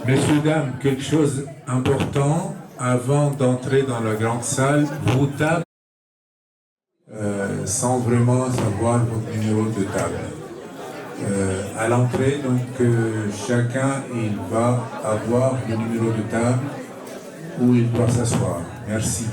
Messieurs, dames, quelque chose d'important avant d'entrer dans la grande salle, vous tapez sans vraiment savoir votre numéro de table. À l'entrée, donc chacun il va avoir le numéro de table où il doit s'asseoir. Merci.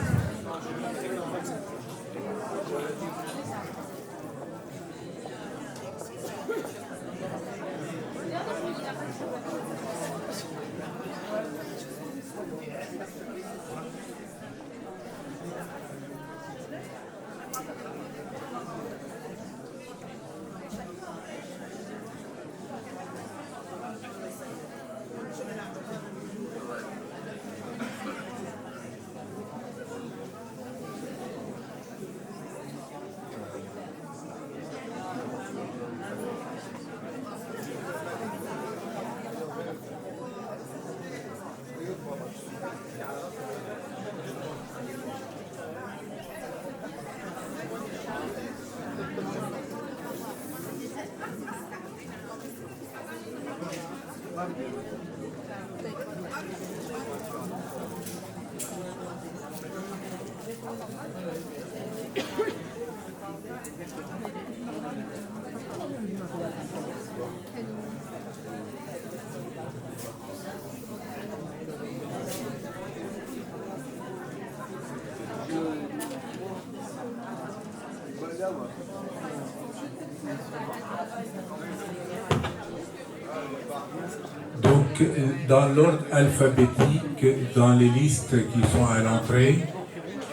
Donc, dans l'ordre alphabétique, dans les listes qui sont à l'entrée,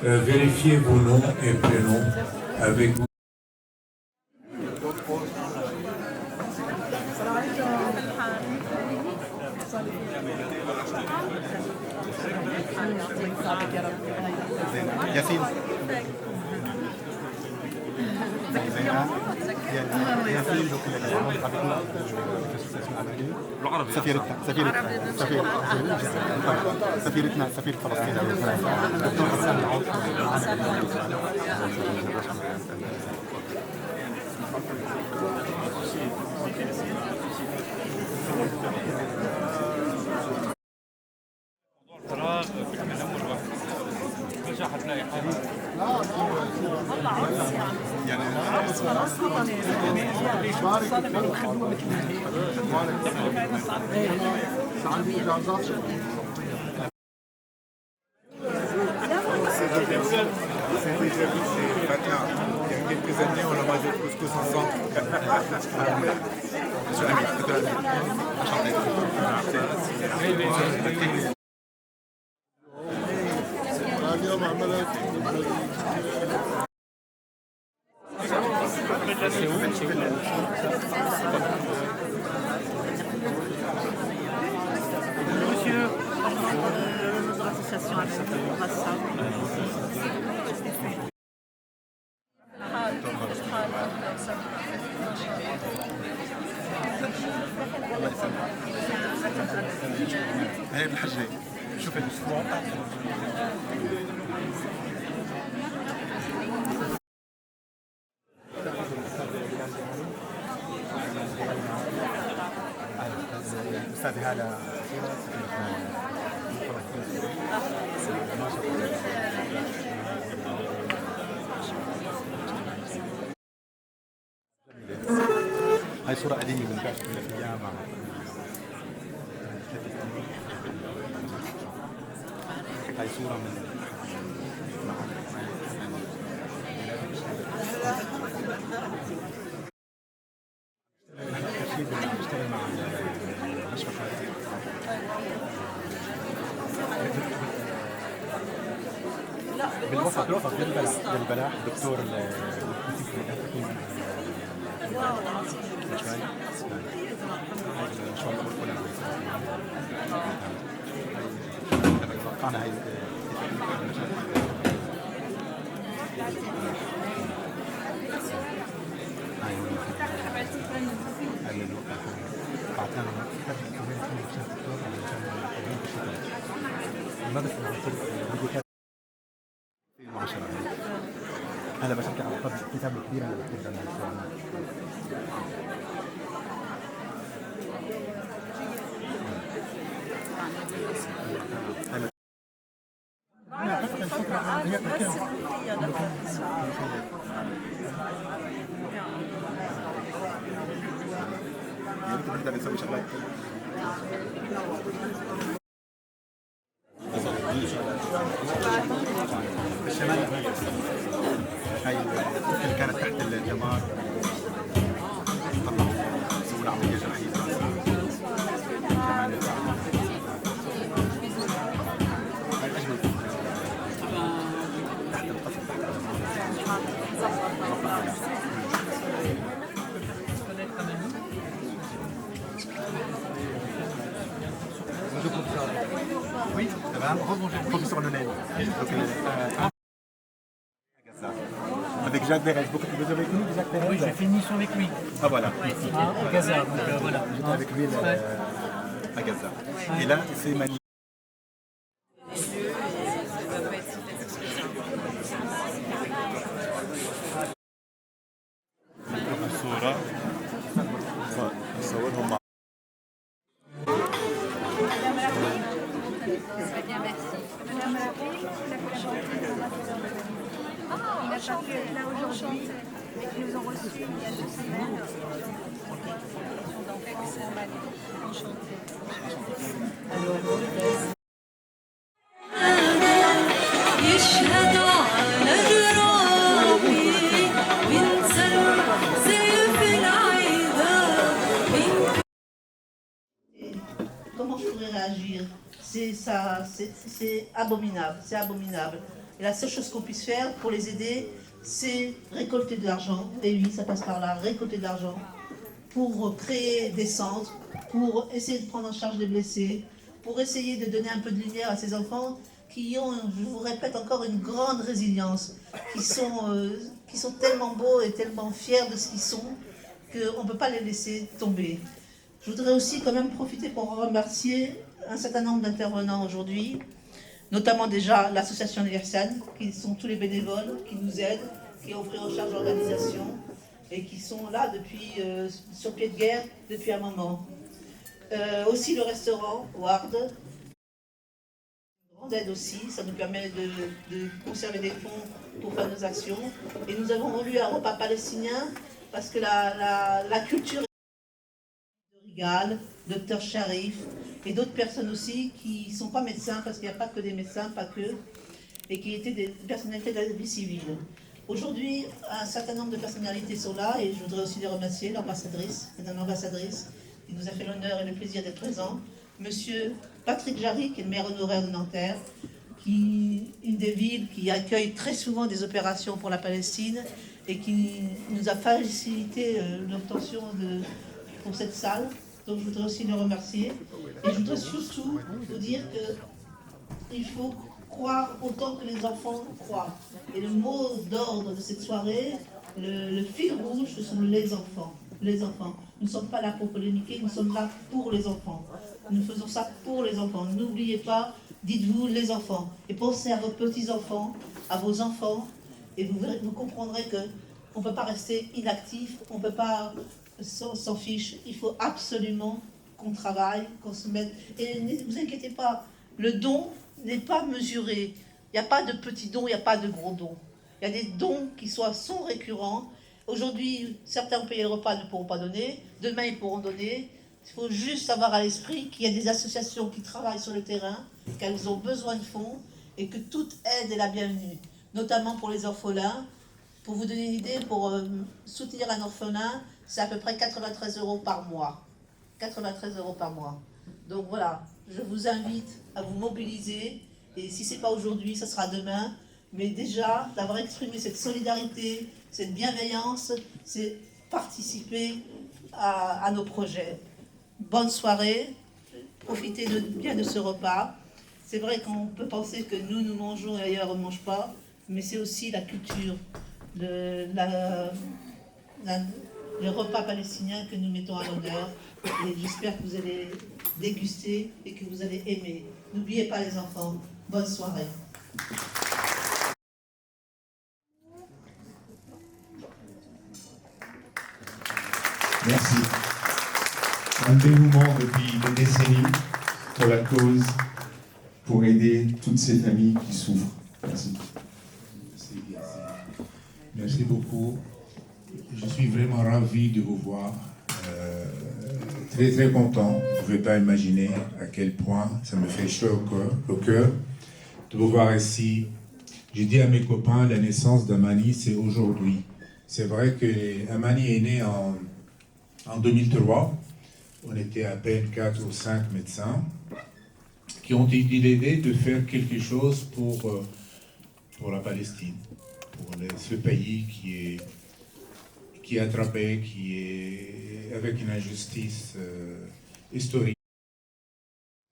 vérifiez vos noms et prénoms avec vous. ياسين سفيرتنا سفيرة فلسطين Il y a quelques années, on a mangé le couscous ensemble. Monsieur, notre association هاي بالحجة شوف الاسبوع استاذ هلا هاي صورة قديمة من بعد في ايام هاي صورة من بشتغل مع مشفى بالوسط بالبلاح دكتور توقعنا هاي هلا بشارك على كتاب كبير انا بكتب عنه يمكن نقدر نسوي شغلات بالشمال هاي اللي كانت تحت الدمار طلعوا سووا عملية جراحية هاي أجمل تحت القصر Oui, ça va. Rebonjour. Professeur Lionel. Avec Jacques Verret. Vous avez connu Jacques Verret? Oui, j'ai fait une mission avec lui. Ah voilà. À Gaza, donc voilà. J'étais avec lui à Gaza. Et là, c'est magnifique. الصورة نصورهم مع On a chanté là aujourd'hui et qui nous ont reçus il y a 2 semaines. Donc ex-Mali, enchanté. Comment je pourrais réagir? C'est ça, c'est abominable, c'est abominable. Et la seule chose qu'on puisse faire pour les aider, c'est récolter de l'argent. Et oui, ça passe par là, récolter de l'argent pour créer des centres, pour essayer de prendre en charge les blessés, pour essayer de donner un peu de lumière à ces enfants qui ont, je vous répète encore, une grande résilience, qui sont tellement beaux et tellement fiers de ce qu'ils sont qu'on ne peut pas les laisser tomber. Je voudrais aussi quand même profiter pour remercier un certain nombre d'intervenants aujourd'hui, notamment déjà l'association Ihsan, qui sont tous les bénévoles qui nous aident, qui ont pris en charge l'organisation et qui sont là depuis, sur pied de guerre depuis un moment. Aussi le restaurant Ward, d'aide aussi, ça nous permet de conserver des fonds pour faire nos actions. Et nous avons voulu un repas palestinien parce que la culture de Rigal, Dr Sharif et d'autres personnes aussi qui ne sont pas médecins, parce qu'il n'y a pas que des médecins, pas que, et qui étaient des personnalités de la vie civile. Aujourd'hui, un certain nombre de personnalités sont là et je voudrais aussi les remercier, l'ambassadrice, madame l'ambassadrice, qui nous a fait l'honneur et le plaisir d'être présent. Monsieur Patrick Jarry, qui est le maire honoraire de Nanterre, une des villes qui accueille très souvent des opérations pour la Palestine et qui nous a facilité l'obtention pour cette salle. Donc je voudrais aussi le remercier. Et je voudrais surtout vous dire qu'il faut croire autant que les enfants croient. Et le mot d'ordre de cette soirée, le fil rouge, ce sont les enfants. Les enfants. Nous ne sommes pas là pour polémiquer, nous sommes là pour les enfants. Nous faisons ça pour les enfants. N'oubliez pas, dites-vous les enfants. Et pensez à vos petits-enfants, à vos enfants, et vous comprendrez qu'on ne peut pas rester inactif, on ne peut pas s'en fiche. Il faut absolument qu'on travaille, qu'on se mette... Et ne vous inquiétez pas, le don n'est pas mesuré. Il n'y a pas de petits dons, il n'y a pas de gros dons. Il y a des dons qui sont récurrents. Aujourd'hui, certains ont payé le repas, ne pourront pas donner. Demain, ils pourront donner. Il faut juste avoir à l'esprit qu'il y a des associations qui travaillent sur le terrain, qu'elles ont besoin de fonds et que toute aide est la bienvenue, notamment pour les orphelins. Pour vous donner une idée, pour soutenir un orphelin, c'est à peu près 93 € par mois. 93 € par mois. Donc voilà, je vous invite à vous mobiliser. Et si ce n'est pas aujourd'hui, ça sera demain. Mais déjà, d'avoir exprimé cette solidarité, cette bienveillance, c'est participer à nos projets. Bonne soirée, profitez bien de ce repas. C'est vrai qu'on peut penser que nous mangeons et ailleurs on ne mange pas, mais c'est aussi la culture, les repas palestiniens que nous mettons à l'honneur. Et j'espère que vous allez déguster et que vous allez aimer. N'oubliez pas les enfants. Bonne soirée. Merci. Un dévouement depuis des décennies pour la cause, pour aider toutes ces familles qui souffrent. Merci. Merci beaucoup. Je suis vraiment ravi de vous voir. Très très content. Vous ne pouvez pas imaginer à quel point ça me fait chaud au cœur de vous voir ici. J'ai dit à mes copains, la naissance d'Amani, c'est aujourd'hui. C'est vrai que Amani est né en 2003. On était à peine 4 ou 5 médecins qui ont eu l'idée de faire quelque chose pour la Palestine, pour ce pays qui est attrapé, qui est avec une injustice historique.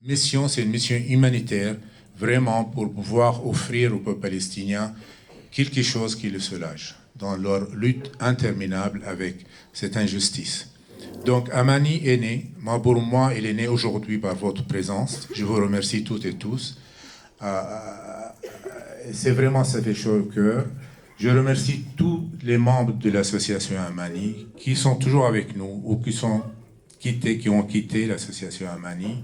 Mission, c'est une mission humanitaire, vraiment pour pouvoir offrir au peuple palestinien quelque chose qui le soulage dans leur lutte interminable avec cette injustice. Donc Amani est né, pour moi il est né aujourd'hui par votre présence. Je vous remercie toutes et tous. C'est vraiment, ça fait chaud au cœur. Je remercie tous les membres de l'association Amani qui sont toujours avec nous ou qui ont quitté l'association Amani.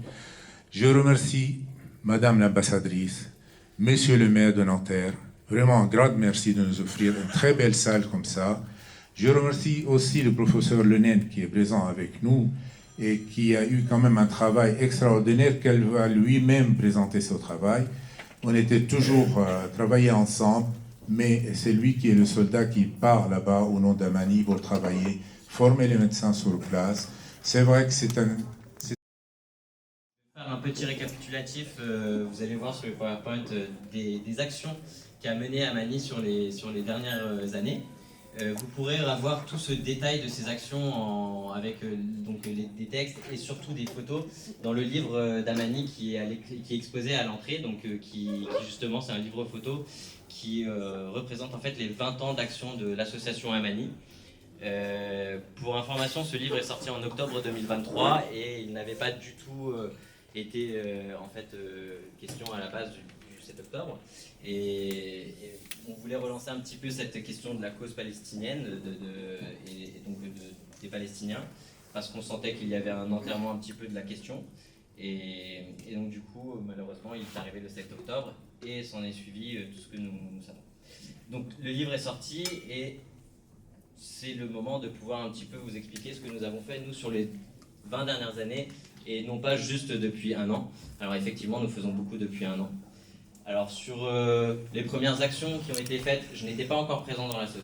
Je remercie Madame l'ambassadrice, Monsieur le maire de Nanterre. Vraiment un grand merci de nous offrir une très belle salle comme ça. Je remercie aussi le professeur Lenen qui est présent avec nous et qui a eu quand même un travail extraordinaire qu'elle va lui-même présenter son travail. On était toujours travaillés ensemble, mais c'est lui qui est le soldat qui part là-bas au nom d'Amani pour travailler, former les médecins sur place. C'est vrai que c'est un... Un petit récapitulatif, vous allez voir sur le PowerPoint des actions qu'a mené Amani sur les dernières années. Vous pourrez avoir tout ce détail de ces actions avec donc des textes et surtout des photos dans le livre d'Amani qui est exposé à l'entrée, donc qui justement c'est un livre photo qui représente en fait les 20 ans d'action de l'association Amani. Pour information, ce livre est sorti en octobre 2023 et il n'avait pas du tout été en fait question à la base du 7 octobre. Et on voulait relancer un petit peu cette question de la cause palestinienne et donc des Palestiniens, parce qu'on sentait qu'il y avait un enterrement un petit peu de la question. Et donc du coup, malheureusement, il est arrivé le 7 octobre et s'en est suivi tout ce que nous savons. Donc le livre est sorti et c'est le moment de pouvoir un petit peu vous expliquer ce que nous avons fait, nous, sur les 20 dernières années, et non pas juste depuis un an. Alors effectivement, nous faisons beaucoup depuis un an. Alors sur les premières actions qui ont été faites, je n'étais pas encore présent dans la société.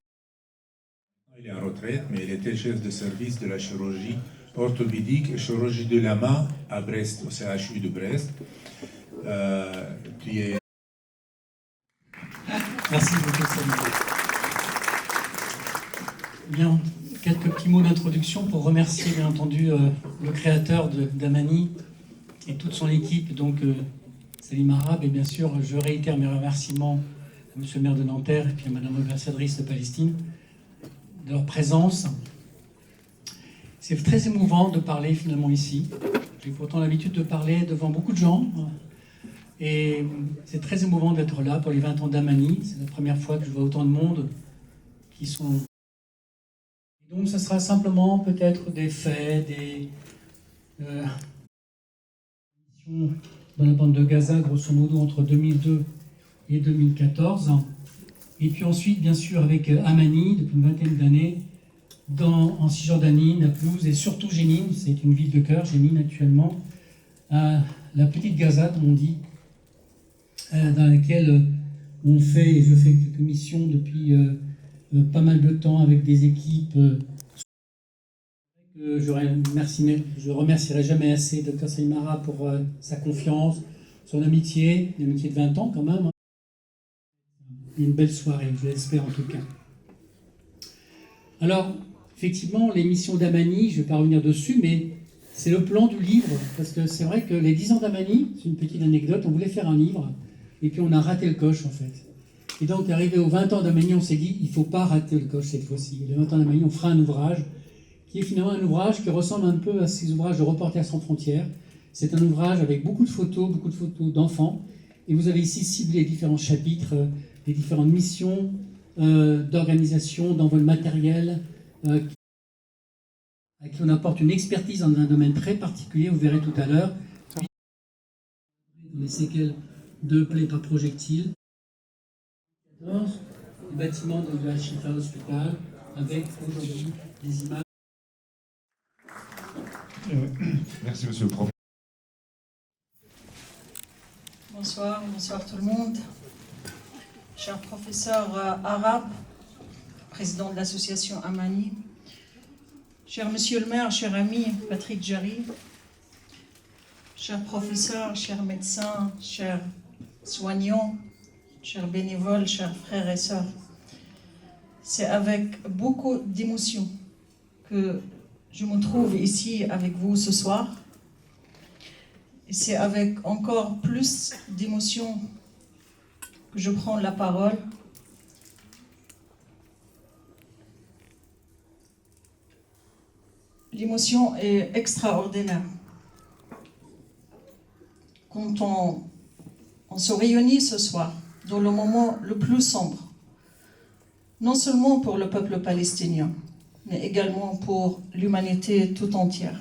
Il est en retraite, mais il était chef de service de la chirurgie orthopédique et chirurgie de la main à Brest, au CHU de Brest. Merci beaucoup, Samuel. Bien, quelques petits mots d'introduction pour remercier bien entendu le créateur d'Amani et toute son équipe, donc Salim Arabe, et bien sûr je réitère mes remerciements à M. le maire de Nanterre et puis à Mme l'ambassadrice de Palestine de leur présence. C'est très émouvant de parler finalement ici. J'ai pourtant l'habitude de parler devant beaucoup de gens. Et c'est très émouvant d'être là pour les 20 ans d'Amani. C'est la première fois que je vois autant de monde qui sont... Et donc, ce sera simplement peut-être des faits, des... dans la bande de Gaza, grosso modo, entre 2002 et 2014. Et puis ensuite, bien sûr, avec Amani, depuis une vingtaine d'années, en Cisjordanie, Naplouse et surtout Jénine. C'est une ville de cœur, Jénine, actuellement. La petite Gaza, comme on dit, dans laquelle on fait, et je fais quelques missions depuis pas mal de temps avec des équipes. Je remercierai jamais assez Dr Salim Arabe pour sa confiance, son amitié, une amitié de 20 ans quand même. Une belle soirée, je l'espère en tout cas. Alors, effectivement, les missions d'Amani, je ne vais pas revenir dessus, mais c'est le plan du livre, parce que c'est vrai que les 10 ans d'Amani, c'est une petite anecdote, on voulait faire un livre, et puis on a raté le coche en fait. Et donc, arrivé aux 20 ans d'Amani, on s'est dit, il ne faut pas rater le coche cette fois-ci. Les 20 ans d'Amani, on fera un ouvrage, qui est finalement un ouvrage qui ressemble un peu à ces ouvrages de Reporters sans frontières. C'est un ouvrage avec beaucoup de photos d'enfants, et vous avez ici ciblé différents chapitres, les différentes missions d'organisation, d'envoi de matériel, à qui on apporte une expertise dans un domaine très particulier, vous verrez tout à l'heure, les séquelles de plaies par projectile. Le bâtiment de la Shifa Hospital, avec aujourd'hui des images. Merci, monsieur le prof. Bonsoir tout le monde. Cher professeur Arabe, président de l'association Amani, cher monsieur le maire, cher ami Patrick Jarry, cher professeur, cher médecin, chers soignants, chers bénévoles, chers frères et sœurs, c'est avec beaucoup d'émotion que je me trouve ici avec vous ce soir. Et c'est avec encore plus d'émotion que je prends la parole. L'émotion est extraordinaire. Quand on se réunit ce soir, dans le moment le plus sombre, non seulement pour le peuple palestinien, mais également pour l'humanité tout entière.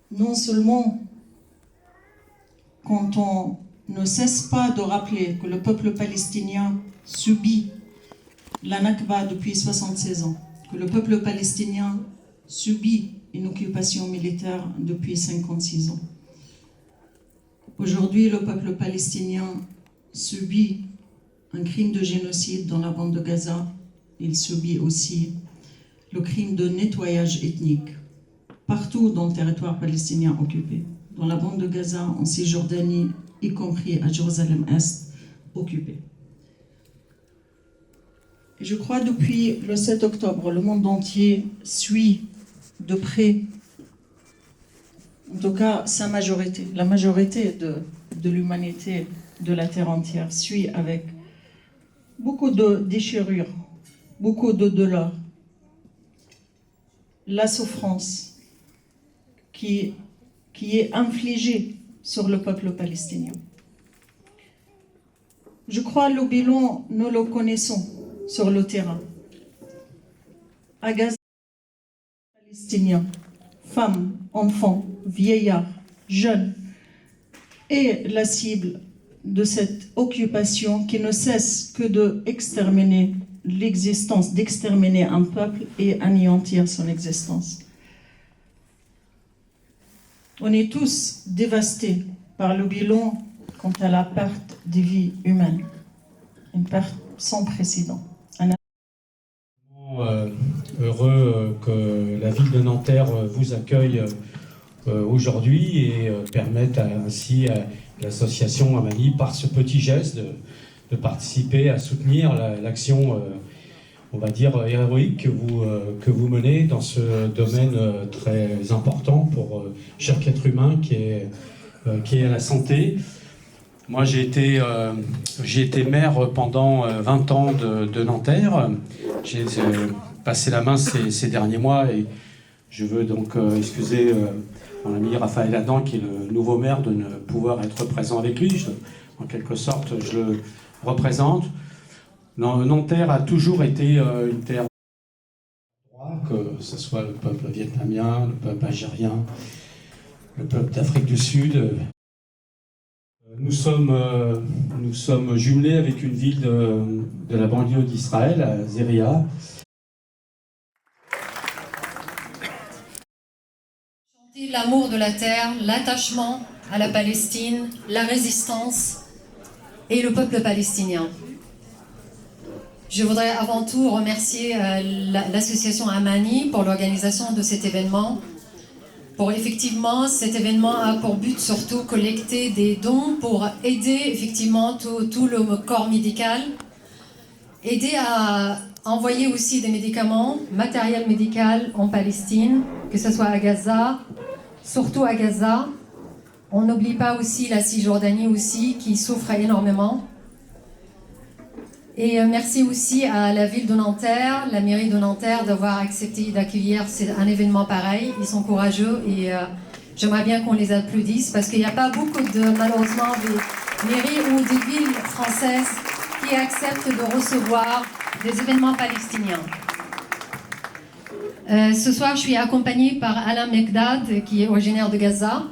Non seulement quand on ne cesse pas de rappeler que le peuple palestinien subit la Nakba depuis 76 ans, que le peuple palestinien subit une occupation militaire depuis 56 ans. Aujourd'hui, le peuple palestinien subit un crime de génocide dans la bande de Gaza. Il subit aussi le crime de nettoyage ethnique partout dans le territoire palestinien occupé, dans la bande de Gaza, en Cisjordanie, y compris à Jérusalem-Est, occupée. Et je crois depuis le 7 octobre, le monde entier suit de près, en tout cas sa majorité, la majorité de l'humanité, de la terre entière, suit avec beaucoup de déchirures, beaucoup de douleur, la souffrance qui est infligée sur le peuple palestinien. Je crois que le bilan, nous le connaissons sur le terrain. À Gaza, les Palestiniens femmes, enfants, vieillards, jeunes, est la cible de cette occupation qui ne cesse que d'exterminer l'existence, d'exterminer un peuple et anéantir son existence. On est tous dévastés par le bilan quant à la perte des vies humaines, une perte sans précédent. Heureux que la ville de Nanterre vous accueille aujourd'hui et permette ainsi à l'association Amani, par ce petit geste, de participer à soutenir l'action, on va dire, héroïque que vous menez dans ce domaine très important pour chaque être humain qui est la santé. Moi, j'ai été maire pendant 20 ans de Nanterre. J'ai passé la main ces derniers mois et je veux donc excuser mon ami Raphaël Adam, qui est le nouveau maire, de ne pouvoir être présent avec lui. En quelque sorte, je le représente. Nanterre a toujours été une terre que ce soit le peuple vietnamien, le peuple algérien, le peuple d'Afrique du Sud. Nous sommes jumelés avec une ville de la banlieue d'Israël, à Zeria. Chanter l'amour de la terre, l'attachement à la Palestine, la résistance et le peuple palestinien. Je voudrais avant tout remercier l'association Amani pour l'organisation de cet événement. Effectivement, cet événement a pour but surtout collecter des dons pour aider effectivement tout le corps médical, aider à envoyer aussi des médicaments, matériel médical en Palestine, que ce soit à Gaza, surtout à Gaza. On n'oublie pas aussi la Cisjordanie aussi, qui souffre énormément. Et merci aussi à la ville de Nanterre, la mairie de Nanterre, d'avoir accepté d'accueillir un événement pareil. Ils sont courageux et j'aimerais bien qu'on les applaudisse parce qu'il n'y a pas beaucoup malheureusement, de mairies ou de villes françaises qui acceptent de recevoir des événements palestiniens. Ce soir, je suis accompagnée par Alain Mekdad, qui est originaire de Gaza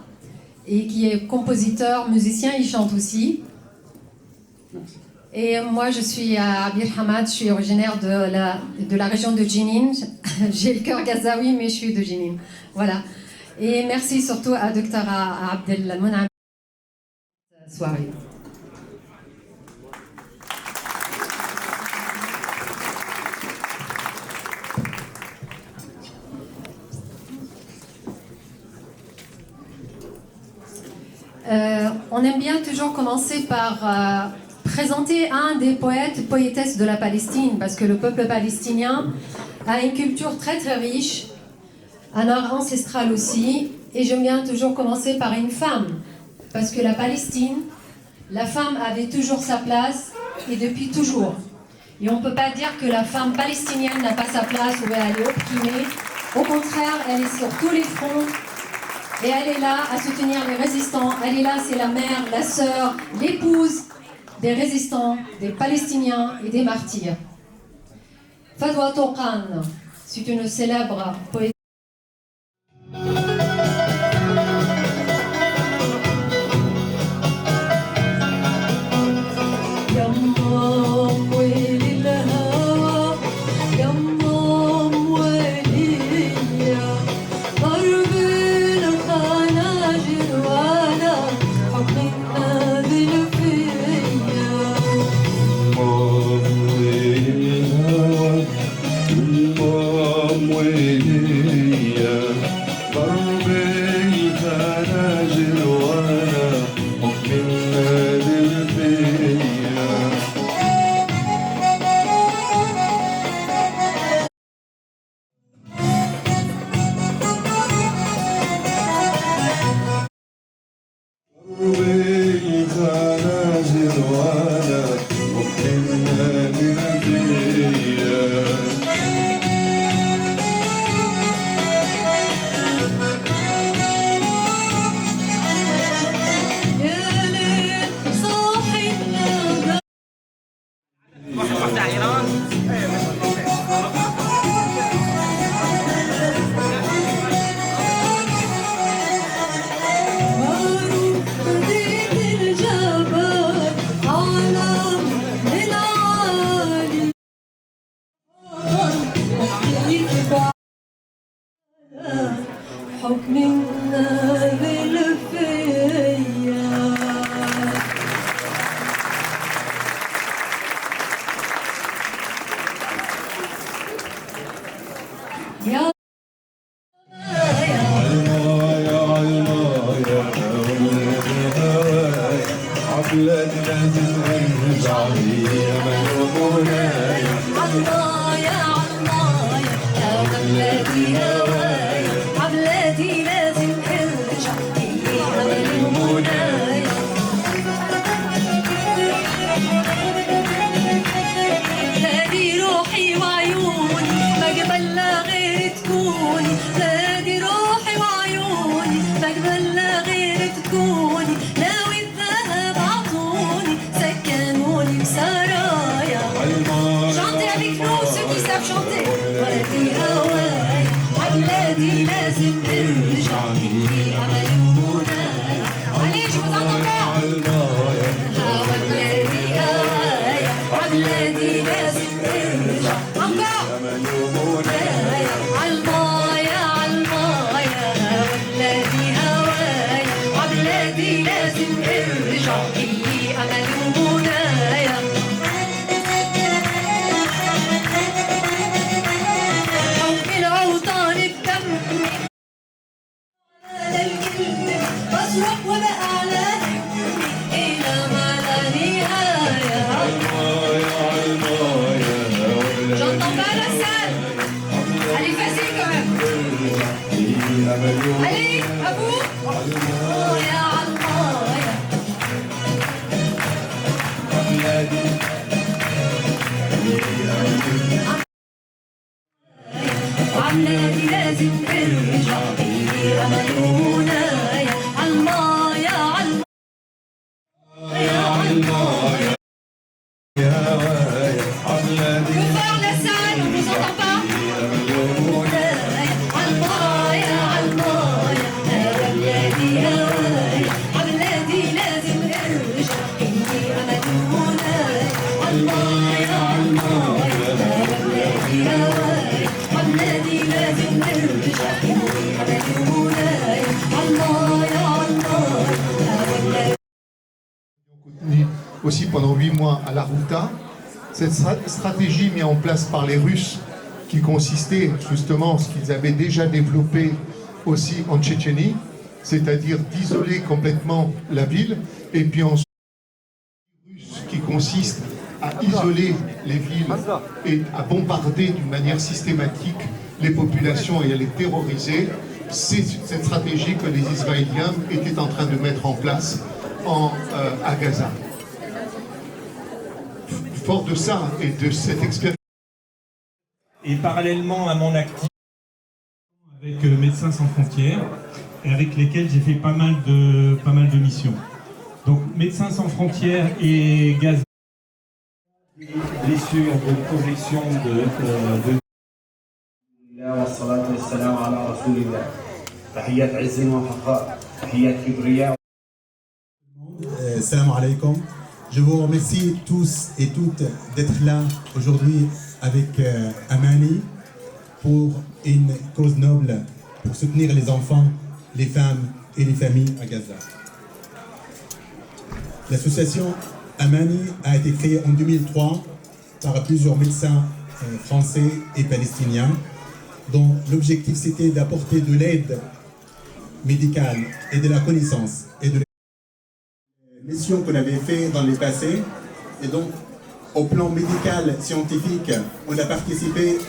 et qui est compositeur, musicien, il chante aussi. Et moi, je suis à Abir Hamad, je suis originaire de la région de Jenin. J'ai le cœur gazaoui, mais je suis de Jenin. Voilà. Et merci surtout à Dr Abdel Mounam cette soirée. On aime bien toujours commencer par présenter un des poètes, poétesses de la Palestine, parce que le peuple palestinien a une culture très très riche, un art ancestral aussi, et j'aime bien toujours commencer par une femme, parce que la Palestine, la femme avait toujours sa place, et depuis toujours. Et on ne peut pas dire que la femme palestinienne n'a pas sa place ou elle est opprimée. Au contraire, elle est sur tous les fronts, et elle est là à soutenir les résistants. Elle est là, c'est la mère, la sœur, l'épouse des résistants, des Palestiniens et des martyrs. Fadwa Toqan, c'est une célèbre poétesse. يا بلادي لازم ارجع بلادي روحي وعيوني ما قبلنا غير تكوني بلادي روحي وعيوني ما قبلنا غير تكوني ناوي الذهب عطوني سكنوني بسرايا Chantez avec nous ceux qui savent chanter بلادي هواي بلادي لازم ارجع Allez, je vous entends pas بلادي هواي بلادي لازم ارجع encore عالمايا عالمايا بلادي هواي بلادي لازم ارجع اللي امل ومنايا حب الأوطان بدمي على الكلمة بصرخ وبقى على همي إلى ما لا نهاية J'entends pas la salle. Allez, vas-y quand même. Allez, à vous. Almaya, Almaya. عبلادي لازم ارجع بيه امل ومنايا عالمايا عالمايا Faut faire la salle, on vous entend pas عالمايا عالمايا بلادي هواي عبلادي لازم ارجع اني امل ومنايا عالمايا عالمايا بلادي هواي عبلادي لازم ارجع اني امل ومنايا عالمايا عالمايا aussi pendant 8 mois à la Ghouta. Cette stratégie mise en place par les Russes, qui consistait justement ce qu'ils avaient déjà développé aussi en Tchétchénie, c'est-à-dire d'isoler complètement la ville, et puis ensuite qui consiste à isoler les villes et à bombarder d'une manière systématique les populations et à les terroriser. C'est cette stratégie que les Israéliens étaient en train de mettre en place à Gaza. Fort de ça et de cette expérience. Et parallèlement à mon activité avec Médecins sans frontières, et avec lesquels j'ai fait pas mal de missions. Donc Médecins sans frontières et Gaza. Blessures de projection de Salam alaikum. Je vous remercie tous et toutes d'être là aujourd'hui avec Amani pour une cause noble, pour soutenir les enfants, les femmes et les familles à Gaza. L'association Amani a été créée en 2003 par plusieurs médecins français et palestiniens dont l'objectif c'était d'apporter de l'aide médicale et de la connaissance et de mission qu'on avait fait dans le passé. Et donc au plan médical scientifique, on a participé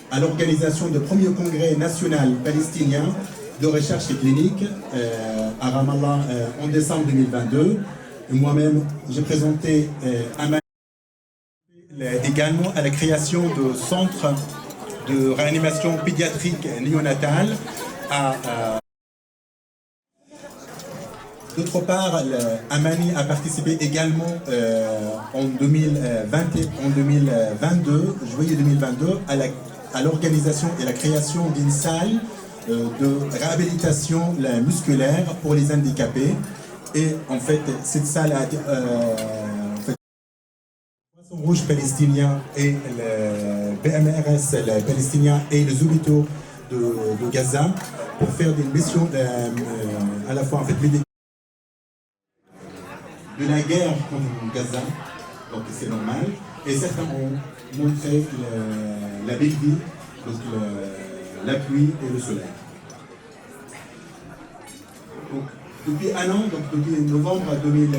à l'organisation du premier congrès national palestinien de recherche clinique à Ramallah en décembre 2022. Et moi-même, j'ai présenté également à la création de centres de réanimation pédiatrique néonatale D'autre part, Amani a participé également en 2022, juillet 2022, à l'organisation et la création d'une salle de réhabilitation musculaire pour les handicapés. Et en fait, cette salle a été le Poisson Rouge palestinien et le BMRS le palestinien et les hôpitaux de Gaza pour faire des missions à la fois en fait médicales de la guerre contre Gaza, donc c'est normal. Et certains ont montré la belle vie donc la pluie et le soleil. Donc, depuis un an, donc depuis novembre 2020,